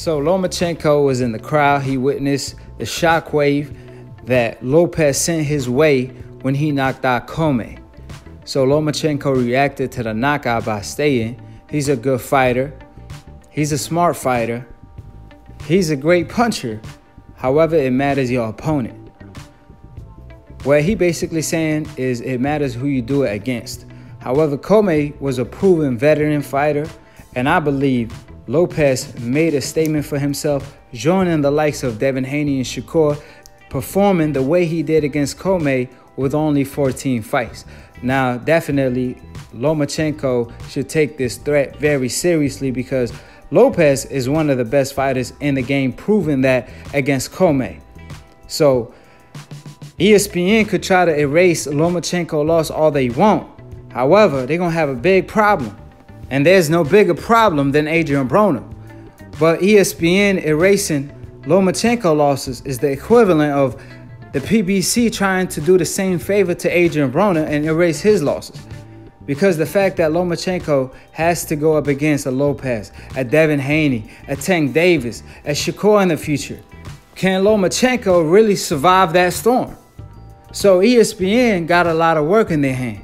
So Lomachenko was in the crowd. He witnessed the shockwave that Lopez sent his way when he knocked out Commey. So Lomachenko reacted to the knockout by stating, he's a good fighter. He's a smart fighter. He's a great puncher. However, it matters your opponent. What he basically saying is it matters who you do it against. However, Commey was a proven veteran fighter, and I believe Lopez made a statement for himself, joining the likes of Haney and Shakur, performing the way he did against Commey with only 14 fights. Now, definitely, Lomachenko should take this threat very seriously because Lopez is one of the best fighters in the game, proving that against Commey. So, ESPN could try to erase Lomachenko loss all they want. However, they're going to have a big problem. And there's no bigger problem than Adrian Broner. But ESPN erasing Lomachenko losses is the equivalent of the PBC trying to do the same favor to Adrian Broner and erase his losses. Because the fact that Lomachenko has to go up against a Lopez, a Haney, a Tank Davis, a Shakur in the future, can Lomachenko really survive that storm? So ESPN got a lot of work in their hand.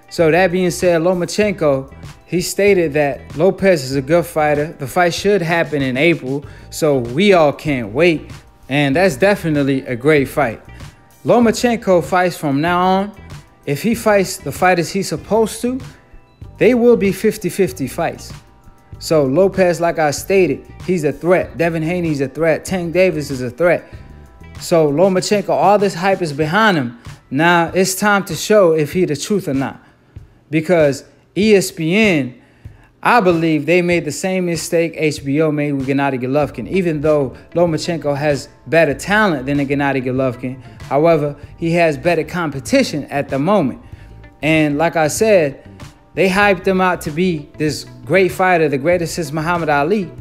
So that being said, Lomachenko, he stated that Lopez is a good fighter. The fight should happen in April, so we all can't wait. And that's definitely a great fight. Lomachenko fights from now on. If he fights the fighters he's supposed to, they will be 50-50 fights. So Lopez, like I stated, he's a threat. Haney's a threat. Tank Davis is a threat. So Lomachenko, all this hype is behind him. Now it's time to show if he's the truth or not. Because ESPN, I believe they made the same mistake HBO made with Gennady Golovkin. Even though Lomachenko has better talent than Gennady Golovkin, however, he has better competition at the moment. And like I said, they hyped him out to be this great fighter, the greatest since Muhammad Ali.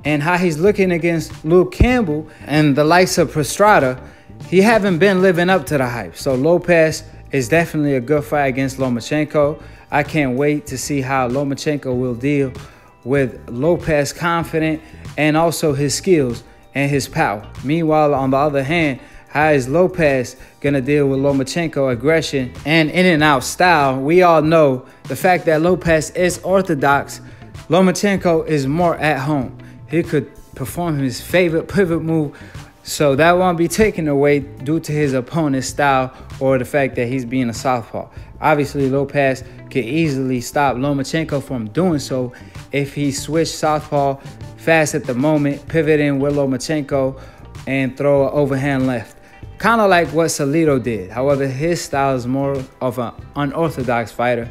And how he's looking against Luke Campbell and the likes of Prostrada, he haven't been living up to the hype. So Lopez is definitely a good fight against Lomachenko. I can't wait to see how Lomachenko will deal with Lopez confident and also his skills and his power. Meanwhile, on the other hand, how is Lopez going to deal with Lomachenko aggression and in and out style? We all know the fact that Lopez is orthodox. Lomachenko is more at home. He could perform his favorite pivot move, so that won't be taken away due to his opponent's style or the fact that he's being a southpaw. Obviously, Lopez could easily stop Lomachenko from doing so if he switched southpaw fast at the moment, pivot in with Lomachenko, and throw an overhand left. Kind of like what Salido did. However, his style is more of an unorthodox fighter.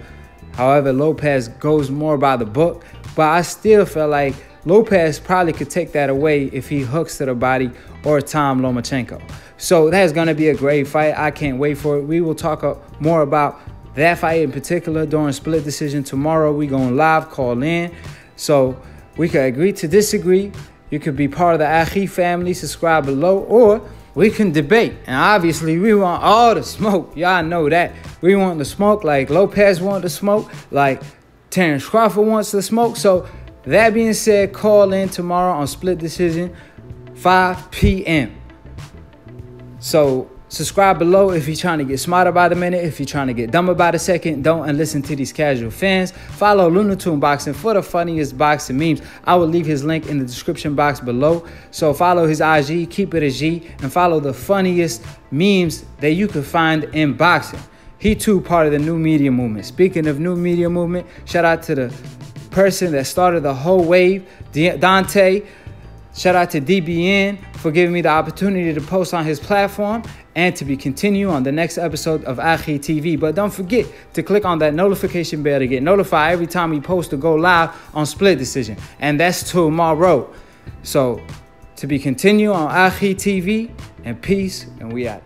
However, Lopez goes more by the book, but I still feel like Lopez probably could take that away if he hooks to the body or time Lomachenko. So that's going to be a great fight. I can't wait for it. We will talk more about that fight in particular during Split Decision tomorrow. We going live, call in. So we could agree to disagree. You could be part of the Akhi family, subscribe below, or we can debate. And obviously, we want all the smoke. Y'all know that. We want the smoke like Lopez wants the smoke, like Terrence Crawford wants the smoke. So that being said, call in tomorrow on Split Decision, 5 p.m. So subscribe below if you're trying to get smarter by the minute. If you're trying to get dumber by the second, don't and listen to these casual fans. Follow Lunatoon Boxing for the funniest boxing memes. I will leave his link in the description box below. So follow his IG, keep it a G, and follow the funniest memes that you can find in boxing. He too part of the new media movement. Speaking of new media movement, shout out to the person that started the whole wave, Dante. Shout out to DBN for giving me the opportunity to post on his platform and to be continue on the next episode of Akhi TV. But don't forget to click on that notification bell to get notified every time we post to go live on Split Decision. And that's tomorrow. So to be continue on Akhi TV, and peace, and we out.